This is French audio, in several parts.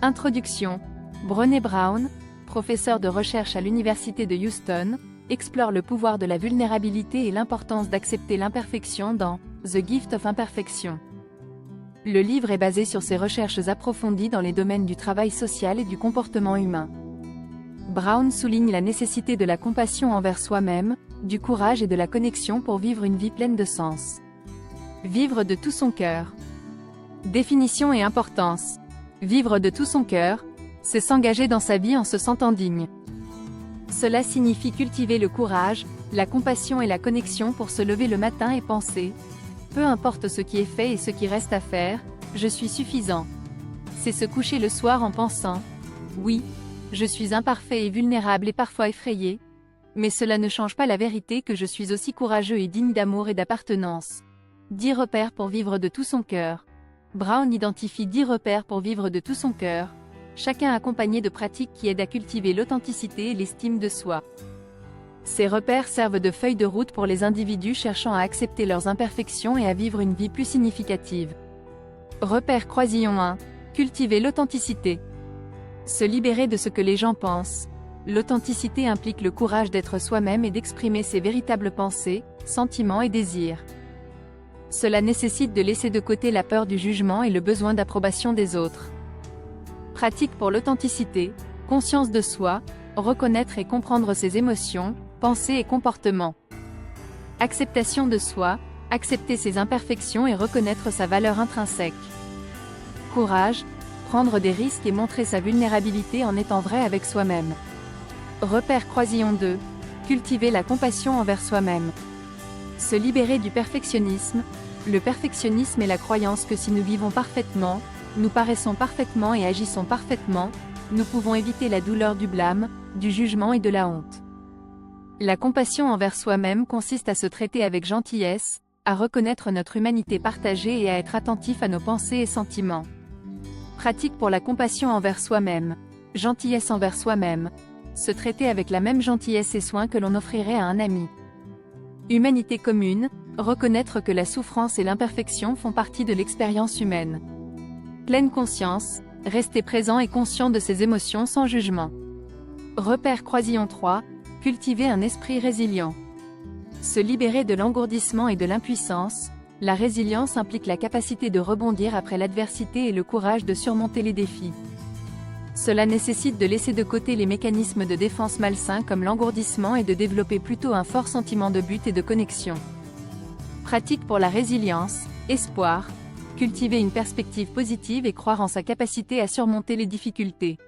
Introduction. Brené Brown, professeur de recherche à l'Université de Houston, explore le pouvoir de la vulnérabilité et l'importance d'accepter l'imperfection dans The Gift of Imperfection. Le livre est basé sur ses recherches approfondies dans les domaines du travail social et du comportement humain. Brown souligne la nécessité de la compassion envers soi-même, du courage et de la connexion pour vivre une vie pleine de sens. Vivre de tout son cœur. Définition et importance. Vivre de tout son cœur, c'est s'engager dans sa vie en se sentant digne. Cela signifie cultiver le courage, la compassion et la connexion pour se lever le matin et penser « Peu importe ce qui est fait et ce qui reste à faire, je suis suffisant ». C'est se coucher le soir en pensant « Oui, je suis imparfait et vulnérable et parfois effrayé, mais cela ne change pas la vérité que je suis aussi courageux et digne d'amour et d'appartenance ». 10 repères pour vivre de tout son cœur. Brown identifie 10 repères pour vivre de tout son cœur, chacun accompagné de pratiques qui aident à cultiver l'authenticité et l'estime de soi. Ces repères servent de feuille de route pour les individus cherchant à accepter leurs imperfections et à vivre une vie plus significative. Repère croisillon 1. Cultiver l'authenticité. Se libérer de ce que les gens pensent. L'authenticité implique le courage d'être soi-même et d'exprimer ses véritables pensées, sentiments et désirs. Cela nécessite de laisser de côté la peur du jugement et le besoin d'approbation des autres. Pratique pour l'authenticité, conscience de soi, reconnaître et comprendre ses émotions, pensées et comportements. Acceptation de soi, accepter ses imperfections et reconnaître sa valeur intrinsèque. Courage, prendre des risques et montrer sa vulnérabilité en étant vrai avec soi-même. Repère croisillon 2, cultiver la compassion envers soi-même. Se libérer du perfectionnisme. Le perfectionnisme est la croyance que si nous vivons parfaitement, nous paraissons parfaitement et agissons parfaitement, nous pouvons éviter la douleur du blâme, du jugement et de la honte. La compassion envers soi-même consiste à se traiter avec gentillesse, à reconnaître notre humanité partagée et à être attentif à nos pensées et sentiments. Pratique pour la compassion envers soi-même. Gentillesse envers soi-même. Se traiter avec la même gentillesse et soin que l'on offrirait à un ami. Humanité commune, reconnaître que la souffrance et l'imperfection font partie de l'expérience humaine. Pleine conscience, rester présent et conscient de ses émotions sans jugement. Repère croisillon 3, cultiver un esprit résilient. Se libérer de l'engourdissement et de l'impuissance. La résilience implique la capacité de rebondir après l'adversité et le courage de surmonter les défis. Cela nécessite de laisser de côté les mécanismes de défense malsains comme l'engourdissement et de développer plutôt un fort sentiment de but et de connexion. Pratique pour la résilience, espoir, cultiver une perspective positive et croire en sa capacité à surmonter les difficultés.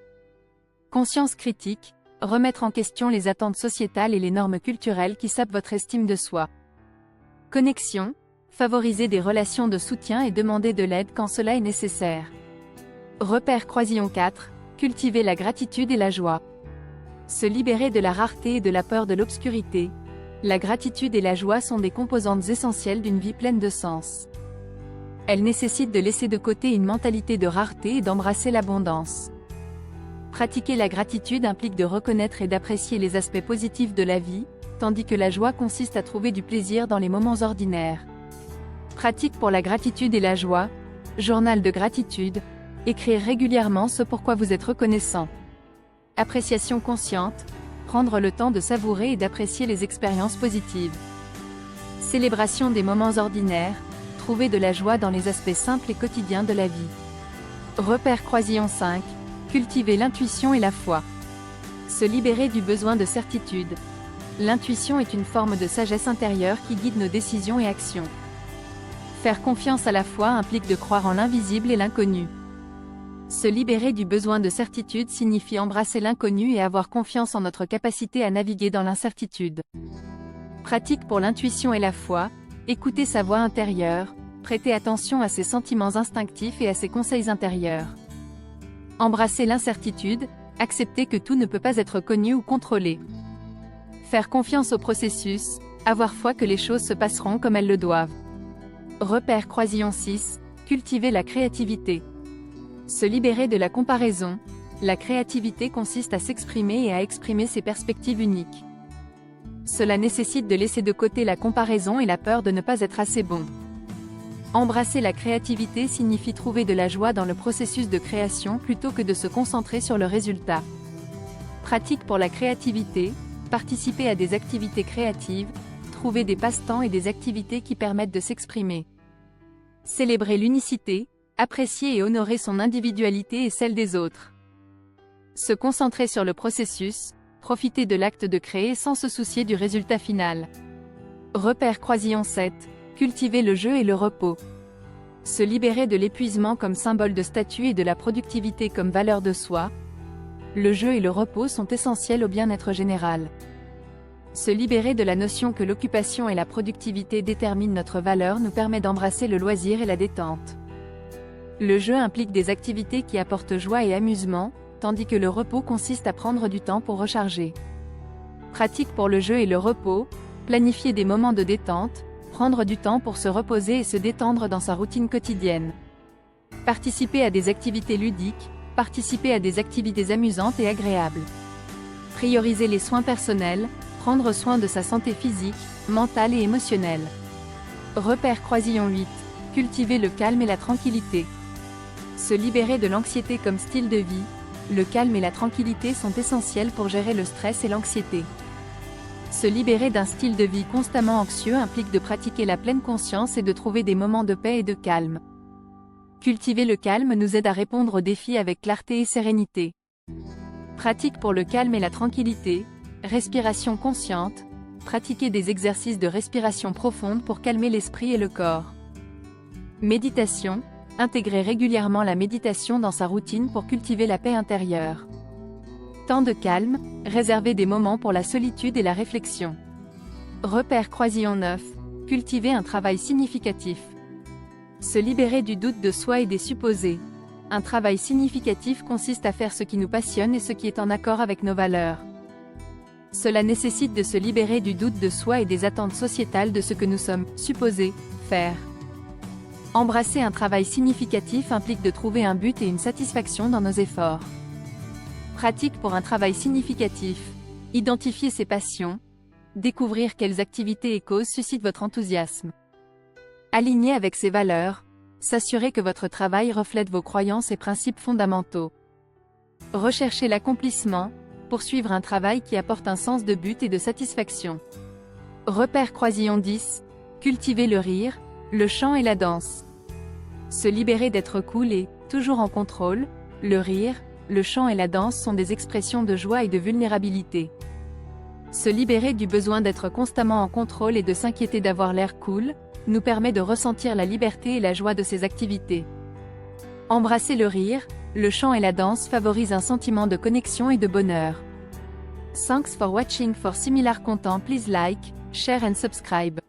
Conscience critique, remettre en question les attentes sociétales et les normes culturelles qui sapent votre estime de soi. Connexion, favoriser des relations de soutien et demander de l'aide quand cela est nécessaire. Repère croisillon 4, cultiver la gratitude et la joie. Se libérer de la rareté et de la peur de l'obscurité. La gratitude et la joie sont des composantes essentielles d'une vie pleine de sens. Elles nécessitent de laisser de côté une mentalité de rareté et d'embrasser l'abondance. Pratiquer la gratitude implique de reconnaître et d'apprécier les aspects positifs de la vie, tandis que la joie consiste à trouver du plaisir dans les moments ordinaires. Pratique pour la gratitude et la joie. Journal de gratitude. Écrire régulièrement ce pourquoi vous êtes reconnaissant. Appréciation consciente. Prendre le temps de savourer et d'apprécier les expériences positives. Célébration des moments ordinaires. Trouver de la joie dans les aspects simples et quotidiens de la vie. Repère croisillon 5. Cultiver l'intuition et la foi. Se libérer du besoin de certitude. L'intuition est une forme de sagesse intérieure qui guide nos décisions et actions. Faire confiance à la foi implique de croire en l'invisible et l'inconnu. Se libérer du besoin de certitude signifie embrasser l'inconnu et avoir confiance en notre capacité à naviguer dans l'incertitude. Pratique pour l'intuition et la foi. Écouter sa voix intérieure, prêter attention à ses sentiments instinctifs et à ses conseils intérieurs. Embrasser l'incertitude, accepter que tout ne peut pas être connu ou contrôlé. Faire confiance au processus, avoir foi que les choses se passeront comme elles le doivent. Repère croisillon 6, cultiver la créativité. Se libérer de la comparaison. La créativité consiste à s'exprimer et à exprimer ses perspectives uniques. Cela nécessite de laisser de côté la comparaison et la peur de ne pas être assez bon. Embrasser la créativité signifie trouver de la joie dans le processus de création plutôt que de se concentrer sur le résultat. Pratique pour la créativité, participer à des activités créatives, trouver des passe-temps et des activités qui permettent de s'exprimer. Célébrer l'unicité, apprécier et honorer son individualité et celle des autres. Se concentrer sur le processus, profiter de l'acte de créer sans se soucier du résultat final. Repère Croisillon 7, cultiver le jeu et le repos. Se libérer de l'épuisement comme symbole de statut et de la productivité comme valeur de soi. Le jeu et le repos sont essentiels au bien-être général. Se libérer de la notion que l'occupation et la productivité déterminent notre valeur nous permet d'embrasser le loisir et la détente. Le jeu implique des activités qui apportent joie et amusement, tandis que le repos consiste à prendre du temps pour recharger. Pratique pour le jeu et le repos, planifier des moments de détente, prendre du temps pour se reposer et se détendre dans sa routine quotidienne. Participer à des activités ludiques, participer à des activités amusantes et agréables. Prioriser les soins personnels, prendre soin de sa santé physique, mentale et émotionnelle. Repère Croisillon 8, cultiver le calme et la tranquillité. Se libérer de l'anxiété comme style de vie, le calme et la tranquillité sont essentiels pour gérer le stress et l'anxiété. Se libérer d'un style de vie constamment anxieux implique de pratiquer la pleine conscience et de trouver des moments de paix et de calme. Cultiver le calme nous aide à répondre aux défis avec clarté et sérénité. Pratique pour le calme et la tranquillité, respiration consciente, pratiquer des exercices de respiration profonde pour calmer l'esprit et le corps. Méditation, intégrer régulièrement la méditation dans sa routine pour cultiver la paix intérieure. Temps de calme, réserver des moments pour la solitude et la réflexion. Repère Croisillon 9, cultiver un travail significatif. Se libérer du doute de soi et des supposés. Un travail significatif consiste à faire ce qui nous passionne et ce qui est en accord avec nos valeurs. Cela nécessite de se libérer du doute de soi et des attentes sociétales de ce que nous sommes supposés faire. Embrasser un travail significatif implique de trouver un but et une satisfaction dans nos efforts. Pratique pour un travail significatif. Identifier ses passions. Découvrir quelles activités et causes suscitent votre enthousiasme. Aligner avec ses valeurs. S'assurer que votre travail reflète vos croyances et principes fondamentaux. Rechercher l'accomplissement. Poursuivre un travail qui apporte un sens de but et de satisfaction. Repère Croisillon 10. Cultiver le rire, le chant et la danse. Se libérer d'être cool et, toujours en contrôle, le rire, le chant et la danse sont des expressions de joie et de vulnérabilité. Se libérer du besoin d'être constamment en contrôle et de s'inquiéter d'avoir l'air cool, nous permet de ressentir la liberté et la joie de ces activités. Embrasser le rire, le chant et la danse favorisent un sentiment de connexion et de bonheur. Thanks for watching. For similar content, please like, share and subscribe.